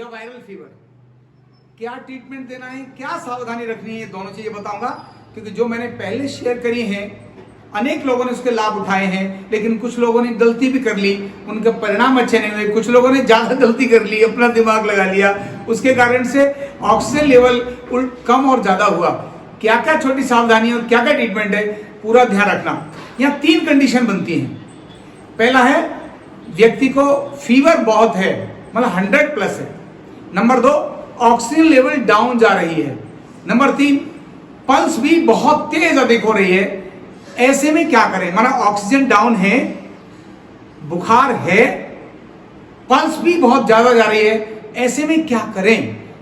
या viral fever, क्या treatment देना है, क्या सावधानी रखनी है, दोनों चीजें बताऊंगा। क्योंकि जो मैंने पहले शेयर करी है अनेक लोगों ने उसके लाभ उठाए हैं, लेकिन कुछ लोगों ने गलती भी कर ली, उनके परिणाम अच्छे नहीं हुए। कुछ लोगों ने ज्यादा गलती कर ली, अपना दिमाग लगा लिया, उसके कारण से ऑक्सीजन लेवल कम और ज्यादा हुआ। क्या क्या छोटी सावधानी और क्या क्या ट्रीटमेंट है, पूरा ध्यान रखना। यहाँ 3 कंडीशन बनती हैं। पहला है व्यक्ति को फीवर बहुत है, मतलब 100+ है। नंबर 2, ऑक्सीजन लेवल डाउन जा रही है। नंबर 3, पल्स भी बहुत तेज अधिक हो रही है। ऐसे में क्या करें, माना ऑक्सीजन डाउन है, बुखार है, पल्स भी बहुत ज्यादा जा रही है, ऐसे में क्या करें?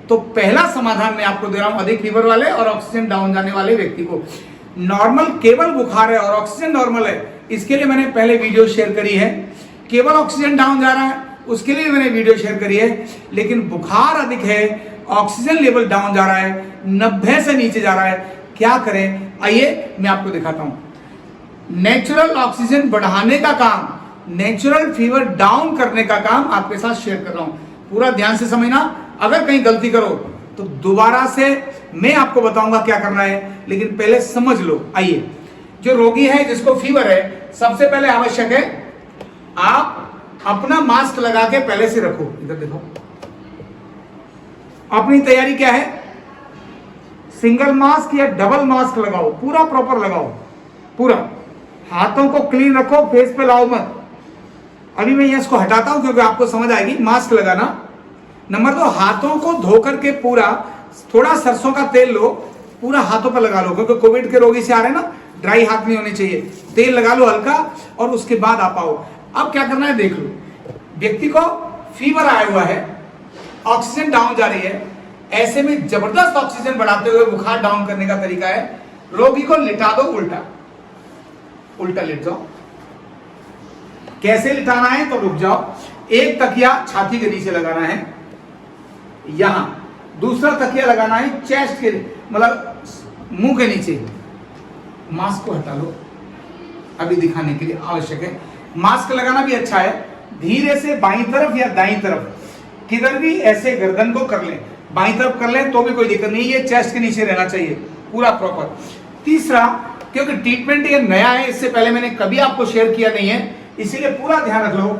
तो पहला समाधान मैं आपको दे रहा हूं अधिक फीवर वाले और ऑक्सीजन डाउन जाने वाले व्यक्ति को। नॉर्मल केवल बुखार है और ऑक्सीजन नॉर्मल है, इसके लिए मैंने पहले वीडियो शेयर करी है। केवल ऑक्सीजन डाउन जा रहा है, उसके लिए मैंने वीडियो शेयर करी है। लेकिन बुखार अधिक है, ऑक्सीजन लेवल डाउन जा रहा है, 90 से नीचे जा रहा है, क्या करें? आइए मैं आपको दिखाता हूं। नेचुरल ऑक्सीजन बढ़ाने का काम, नेचुरल फीवर डाउन करने का काम आपके साथ शेयर कर रहा हूं। पूरा ध्यान से समझना, अगर कहीं गलती करो तो दोबारा से मैं आपको बताऊंगा क्या करना है, लेकिन पहले समझ लो। आइए, जो रोगी है जिसको फीवर है, सबसे पहले आवश्यक है आप अपना मास्क लगा के पहले से रखो। इधर देखो, अपनी तैयारी क्या है, सिंगल मास्क या डबल मास्क लगाओ, पूरा प्रॉपर लगाओ, पूरा हाथों को क्लीन रखो, फेस पे लाओ मत। अभी मैं इसको हटाता हूं क्योंकि आपको समझ आएगी मास्क लगाना। नंबर 2, हाथों को धो करके पूरा, थोड़ा सरसों का तेल लो, पूरा हाथों पर लगा लो, क्योंकि कोविड के रोगी से आ रहे हैं ना, ड्राई हाथ नहीं होने चाहिए। तेल लगा लो हल्का, और उसके बाद आप आओ। अब क्या करना है देख लो, व्यक्ति को फीवर आया हुआ है, ऑक्सीजन डाउन जा रही है, ऐसे में जबरदस्त ऑक्सीजन बढ़ाते हुए बुखार डाउन करने का तरीका है, रोगी को लिटा दो उल्टा, उल्टा लेट जाओ। कैसे लिटाना है तो रुक जाओ, एक तकिया छाती के नीचे लगाना है, यहां दूसरा तकिया लगाना है चेस्ट के, मतलब मुंह के नीचे। मास्क को हटा लो, अभी दिखाने के लिए आवश्यक है। मास्क लगाना भी अच्छा है, धीरे से बाईं तरफ या दाईं तरफ किधर भी ऐसे गर्दन को कर लें, बाईं तरफ कर लें तो भी कोई दिक्कत नहीं, ये चेस्ट के नीचे रहना चाहिए पूरा प्रॉपर। तीसरा, क्योंकि ट्रीटमेंट ये नया है, इससे पहले मैंने कभी आपको शेयर किया नहीं है, इसीलिए पूरा ध्यान रख लो।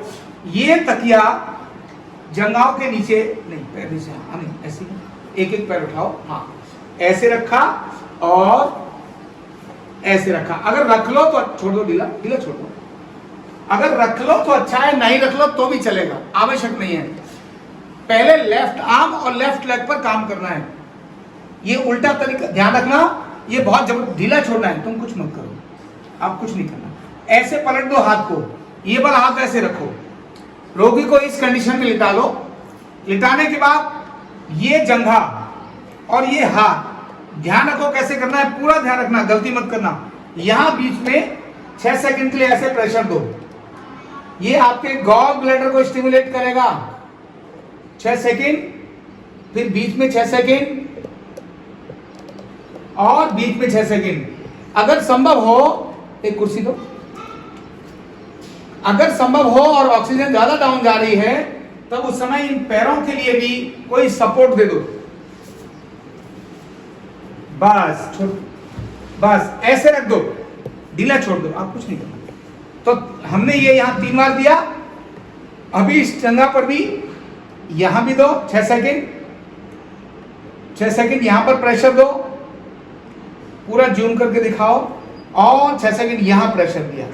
ये तकिया जंघाओं के नीचे नहीं, पैर नीचे, हाँ नहीं, ऐसे एक एक पैर उठाओ, हाँ ऐसे रखा और ऐसे रखा। अगर रख लो तो छोड़ दो, ढीला ढीला छोड़ दो। अगर रख लो तो अच्छा है, नहीं रख लो तो भी चलेगा, आवश्यक नहीं है। पहले लेफ्ट आर्म और लेफ्ट लेग पर काम करना है। ये उल्टा तरीका ध्यान रखना, ये बहुत जबरदस्त, ढीला छोड़ना है, तुम कुछ मत करो, आप कुछ नहीं करना। ऐसे पलट दो हाथ को, ये वाला हाथ ऐसे रखो, रोगी को इस कंडीशन में लिटा लो। लिटाने के बाद ये जंघा और ये हाथ, ध्यान रखो कैसे करना है, पूरा ध्यान रखना, गलती मत करना। यहां बीच में 6 सेकंड के लिए ऐसे प्रेशर दो, ये आपके गॉल ब्लैडर को स्टिमुलेट करेगा। 6 सेकंड, फिर बीच में 6 सेकंड और बीच में 6 सेकंड। अगर संभव हो, एक कुर्सी दो, अगर संभव हो और ऑक्सीजन ज्यादा डाउन जा रही है, तब उस समय इन पैरों के लिए भी कोई सपोर्ट दे दो। बस छोड़, बस ऐसे रख दो, ढीला छोड़ दो, आप कुछ नहीं करना। तो हमने ये यहां 3 बार दिया, अभी इस जंघा पर भी यहां भी दो, 6 सेकंड, 6 सेकंड यहां पर प्रेशर दो, पूरा जूम करके दिखाओ, और 6 सेकंड यहां प्रेशर दिया।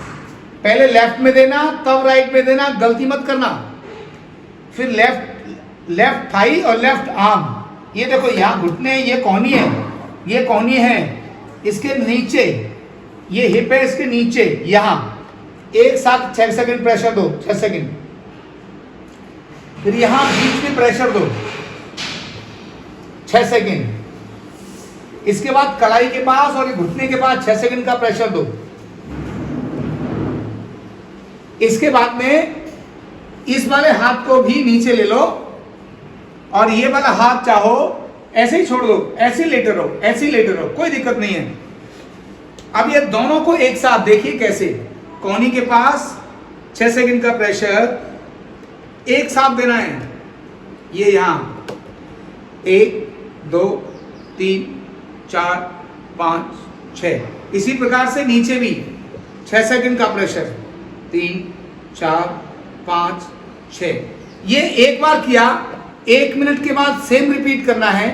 पहले लेफ्ट में देना, तब राइट में देना, गलती मत करना। फिर लेफ्ट थाई और लेफ्ट आर्म, ये देखो यहां घुटने, ये कोहनी है, ये कोहनी है, इसके नीचे ये हिप है, इसके नीचे यहां एक साथ 6 सेकंड प्रेशर दो, 6 सेकंड। फिर यहां बीच में प्रेशर दो 6 सेकंड। इसके बाद कलाई के पास और घुटने के पास 6 सेकंड का प्रेशर दो। इसके बाद में इस वाले हाथ को भी नीचे ले लो, और ये वाला हाथ चाहो ऐसे ही छोड़ दो, ऐसे ही लेटे रहो, ऐसे ही लेटे रहो, कोई दिक्कत नहीं है। अब ये दोनों को एक साथ देखिए कैसे, कोहनी के पास 6 सेकंड का प्रेशर एक साथ देना है, ये यहां 1 2 3 4 5 6। इसी प्रकार से नीचे भी 6 सेकंड का प्रेशर, 3 4 5 6। ये एक बार किया, 1 मिनट के बाद सेम रिपीट करना है,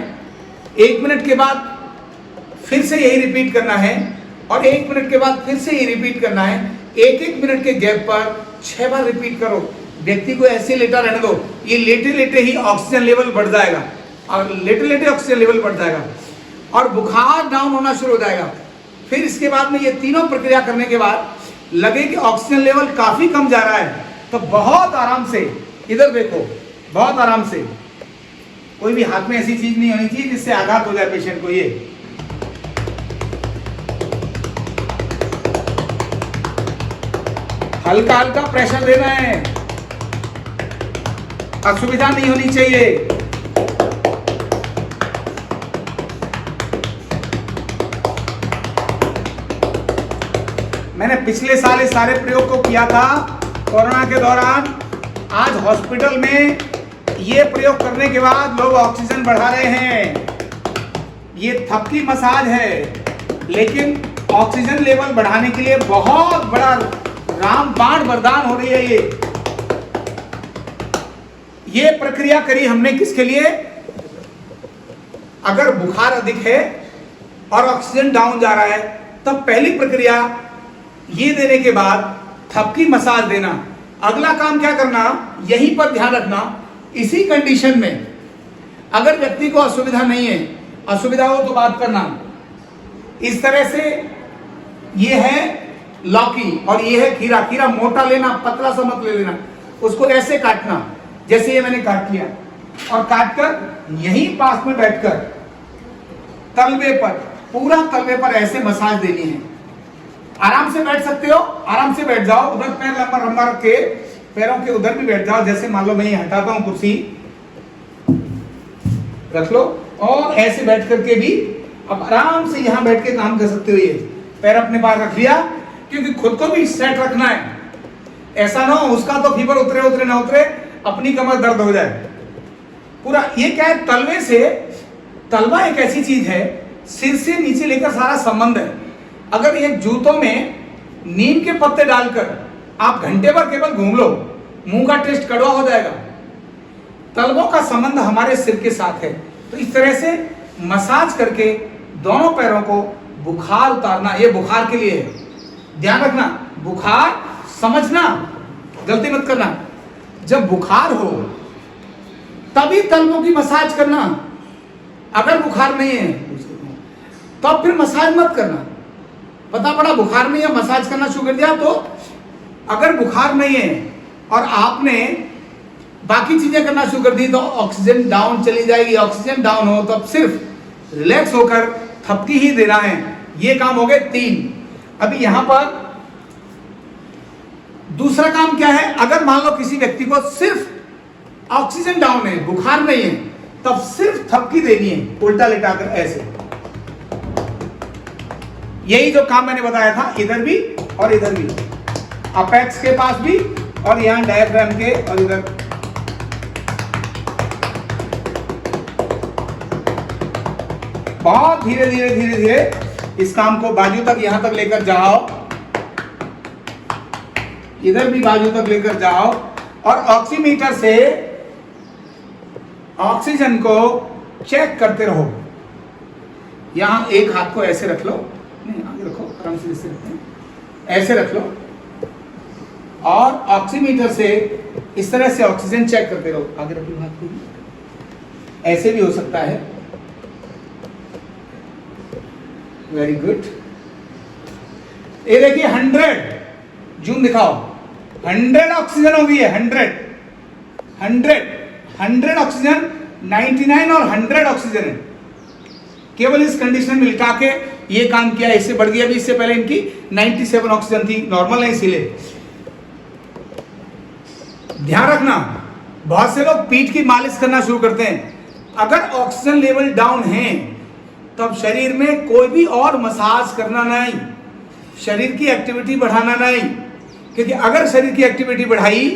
1 मिनट के बाद फिर से यही रिपीट करना है, और 1 मिनट के बाद फिर से यही रिपीट करना है। 1-1 मिनट के गैप पर 6 बार रिपीट करो। व्यक्ति को ऐसे लेटा रहने दो, ये लेटे लेटे ही ऑक्सीजन लेवल बढ़ जाएगा, और लेटे लेटे ऑक्सीजन लेवल बढ़ जाएगा और बुखार डाउन होना शुरू हो जाएगा। फिर इसके बाद में ये तीनों प्रक्रिया करने के बाद लगे कि ऑक्सीजन लेवल काफी कम जा रहा है, तो बहुत आराम से, इधर देखो, बहुत आराम से, कोई भी हाथ में ऐसी चीज नहीं होनी चाहिए जिससे आघात हो जाए पेशेंट को। ये हल्का हल्का प्रेशर देना है, असुविधा नहीं होनी चाहिए। मैंने पिछले साल इस सारे प्रयोग को किया था कोरोना के दौरान। आज हॉस्पिटल में ये प्रयोग करने के बाद लोग ऑक्सीजन बढ़ा रहे हैं। ये थपकी मसाज है, लेकिन ऑक्सीजन लेवल बढ़ाने के लिए बहुत बड़ा रामबाण वरदान हो रही है। ये प्रक्रिया करी हमने किसके लिए? अगर बुखार अधिक है और ऑक्सीजन डाउन जा रहा है, तब पहली प्रक्रिया ये देने के बाद थपकी मसाज देना। अगला काम क्या करना, यहीं पर ध्यान रखना, इसी कंडीशन में अगर व्यक्ति को असुविधा नहीं है, असुविधा हो तो बात करना। इस तरह से ये है लौकी और ये है खीरा। खीरा मोटा लेना, पतला सा मत ले लेना। उसको ऐसे काटना जैसे ये मैंने काट लिया, और काटकर यहीं पास में बैठकर तलवे पर, पूरा तलवे पर ऐसे मसाज देनी है। आराम से बैठ सकते हो, आराम से बैठ जाओ। उधर पैर लंबा लंबा रख के पैरों के उधर भी बैठ जाओ। जैसे मान लो मैं ये हटाता हूं, कुर्सी रख लो, और ऐसे बैठ करके भी अब आराम से यहां बैठ के काम कर सकते हो। ये पैर अपने पास रख लिया, क्योंकि खुद को भी सेट रखना है। ऐसा ना हो उसका तो फीवर उतरे उतरे ना उतरे, अपनी कमर दर्द हो जाए पूरा। ये क्या है, तलवे से, तलवा एक ऐसी चीज है, सिर से नीचे लेकर सारा संबंध है। अगर एक जूतों में नीम के पत्ते डालकर आप घंटे भर केवल घूम लो, मुंह का टेस्ट कड़वा हो जाएगा। तलवों का संबंध हमारे सिर के साथ है। तो इस तरह से मसाज करके दोनों पैरों को बुखार उतारना, ये बुखार के लिए है। ध्यान रखना, बुखार समझना, गलती मत करना। जब बुखार हो तभी तलवों की मसाज करना। अगर बुखार नहीं है तो फिर मसाज मत करना। पता पड़ा बुखार नहीं है, मसाज करना शुरू कर दिया, तो अगर बुखार नहीं है और आपने बाकी चीजें करना शुरू कर दी तो ऑक्सीजन डाउन चली जाएगी। ऑक्सीजन डाउन हो तो अब सिर्फ रिलैक्स होकर थपकी ही देना है। ये काम हो गए 3। अभी यहां पर दूसरा काम क्या है, अगर मान लो किसी व्यक्ति को सिर्फ ऑक्सीजन डाउन है, बुखार नहीं है, तब सिर्फ थपकी देनी है, उल्टा लेटाकर ऐसे। यही जो काम मैंने बताया था, इधर भी और इधर भी, अपेक्स के पास भी और यहां डायफ्राम के, और इधर बहुत धीरे धीरे धीरे धीरे इस काम को बाजू तक, यहां तक लेकर जाओ, इधर भी बाजू तक लेकर जाओ, और ऑक्सीमीटर से ऑक्सीजन को चेक करते रहो। यहां एक हाथ को ऐसे रख लो, नहीं आगे रखो, आराम से ऐसे रखते हैं, ऐसे रख लो, और ऑक्सीमीटर से इस तरह से ऑक्सीजन चेक करते रहो। आगे रख लो हाथ को, ऐसे भी हो सकता है। Very good. ये देखिए 100, जूम दिखाओ, 100 ऑक्सीजन हो गई है। 100 ऑक्सीजन, 99 और 100 ऑक्सीजन है। केवल इस कंडीशन में लिटा के ये काम किया, इससे बढ़ गया भी। इससे पहले इनकी 97 ऑक्सीजन थी, नॉर्मल है इसीलिए। ध्यान रखना, बहुत से लोग पीठ की मालिश करना शुरू करते हैं। अगर ऑक्सीजन लेवल डाउन है तब शरीर में कोई भी और मसाज करना नहीं, शरीर की एक्टिविटी बढ़ाना नहीं, क्योंकि अगर शरीर की एक्टिविटी बढ़ाई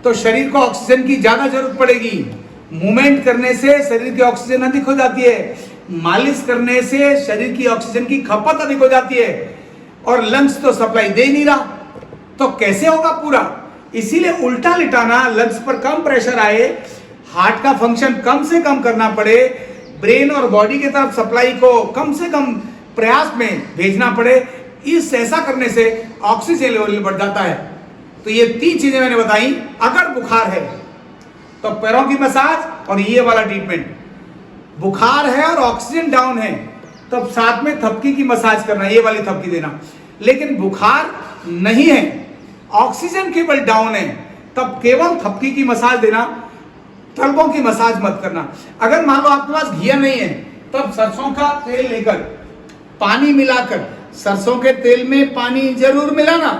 तो शरीर को ऑक्सीजन की ज्यादा जरूरत पड़ेगी, मूवमेंट करने से शरीर की ऑक्सीजन अधिक हो जाती है, मालिश करने से शरीर की ऑक्सीजन की खपत अधिक हो जाती है, और लंग्स तो सप्लाई दे नहीं रहा, तो कैसे होगा पूरा। इसीलिए उल्टा लिटाना, लंग्स पर कम प्रेशर आए, हार्ट का फंक्शन कम से कम करना पड़े, ब्रेन और बॉडी की तरफ सप्लाई को कम से कम प्रयास में भेजना पड़े, इस ऐसा करने से ऑक्सीजन लेवल बढ़ जाता है। तो ये 3 चीजें मैंने बताई। अगर बुखार है तो पैरों की मसाज और ये वाला ट्रीटमेंट, बुखार है और ऑक्सीजन डाउन है तब साथ में थपकी की मसाज करना, ये वाली थपकी देना। लेकिन बुखार नहीं है, ऑक्सीजन केवल डाउन है, तब केवल थपकी की मसाज देना, तलबों की मसाज मत करना। अगर मान लो आपके पास घिया नहीं है तब सरसों का तेल लेकर पानी मिलाकर, सरसों के तेल में पानी जरूर मिलाना,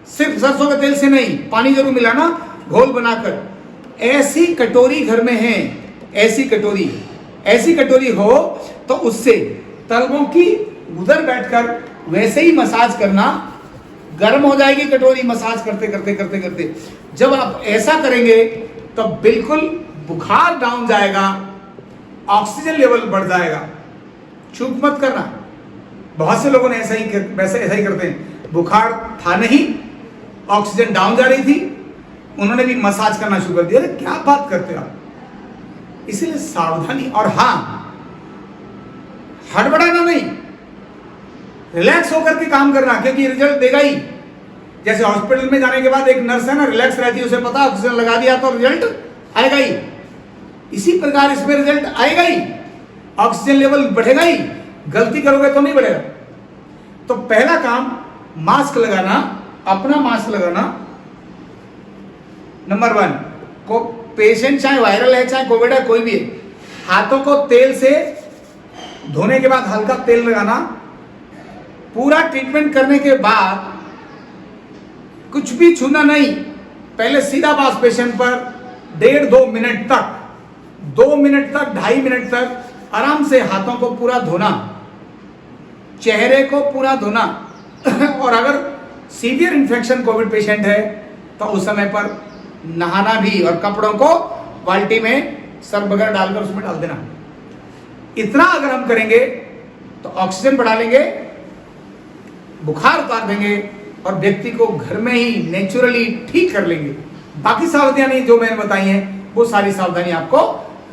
सिर्फ सरसों के तेल से नहीं, पानी जरूर मिलाना, घोल बनाकर ऐसी कटोरी घर में है, ऐसी कटोरी हो तो उससे तलबों की उधर बैठकर वैसे ही मसाज करना। गर्म हो जाएगी कटोरी मसाज करते करते। जब आप ऐसा करेंगे तो बिल्कुल बुखार डाउन जाएगा, ऑक्सीजन लेवल बढ़ जाएगा। चूक मत करना। बहुत से लोगों ने ऐसा ही करते हैं। बुखार था नहीं, ऑक्सीजन डाउन जा रही थी, उन्होंने भी मसाज करना शुरू कर दिया। अरे क्या बात करते हो आप। इसीलिए सावधानी, और हाँ, हड़बड़ाना नहीं, रिलैक्स होकर के काम करना, क्योंकि रिजल्ट देगा ही। जैसे हॉस्पिटल में जाने के बाद एक नर्स है ना, रिलैक्स रहती है, उसे पता ऑक्सीजन लगा दिया तो रिजल्ट आएगा ही। इसी प्रकार इसमें रिजल्ट आएगा ही, ऑक्सीजन लेवल बढ़ेगा ही। गलती करोगे तो नहीं बढ़ेगा। तो पहला काम मास्क लगाना, अपना मास्क लगाना। नंबर 1, को पेशेंट चाहे वायरल है चाहे कोविड है, कोई भी है, हाथों को तेल से धोने के बाद हल्का तेल लगाना। पूरा ट्रीटमेंट करने के बाद कुछ भी छूना नहीं। पहले सीधा पास पेशेंट पर 1.5-2 मिनट तक, 2 मिनट तक, 2.5 मिनट तक आराम से हाथों को पूरा धोना, चेहरे को पूरा धोना। और अगर सीवियर इन्फेक्शन कोविड पेशेंट है तो उस समय पर नहाना भी, और कपड़ों को बाल्टी में सर्फ वगैरह डालकर उसमें डाल देना। इतना अगर हम करेंगे तो ऑक्सीजन बढ़ा लेंगे, बुखार उतार देंगे और व्यक्ति को घर में ही नेचुरली ठीक कर लेंगे। बाकी सावधानी जो मैंने बताई हैं वो सारी सावधानी आपको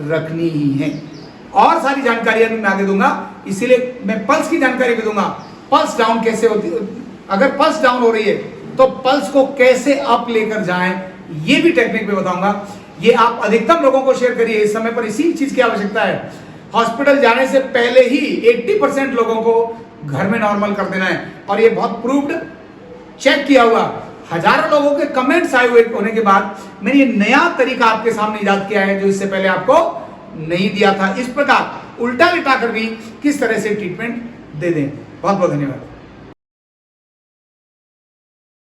रखनी ही है। और सारी जानकारियां भी मैं आगे दूंगा, इसीलिए मैं पल्स की जानकारी भी दूंगा। पल्स डाउन कैसे होती है, अगर पल्स डाउन हो रही है तो पल्स को कैसे अप लेकर जाएं, ये भी टेक्निक में बताऊंगा। ये आप अधिकतम लोगों को शेयर करिए। इस समय पर इसी चीज की आवश्यकता है। हॉस्पिटल जाने से पहले ही 80% लोगों को घर में नॉर्मल कर देना है, और ये बहुत प्रूव्ड, चेक किया हुआ। हजारों लोगों के कमेंट्स आए हुए होने के बाद मैंने ये नया तरीका आपके सामने इजाद किया है, जो इससे पहले आपको नहीं दिया था। इस प्रकार उल्टा लिटा कर भी किस तरह से ट्रीटमेंट दे दें। बहुत बहुत धन्यवाद।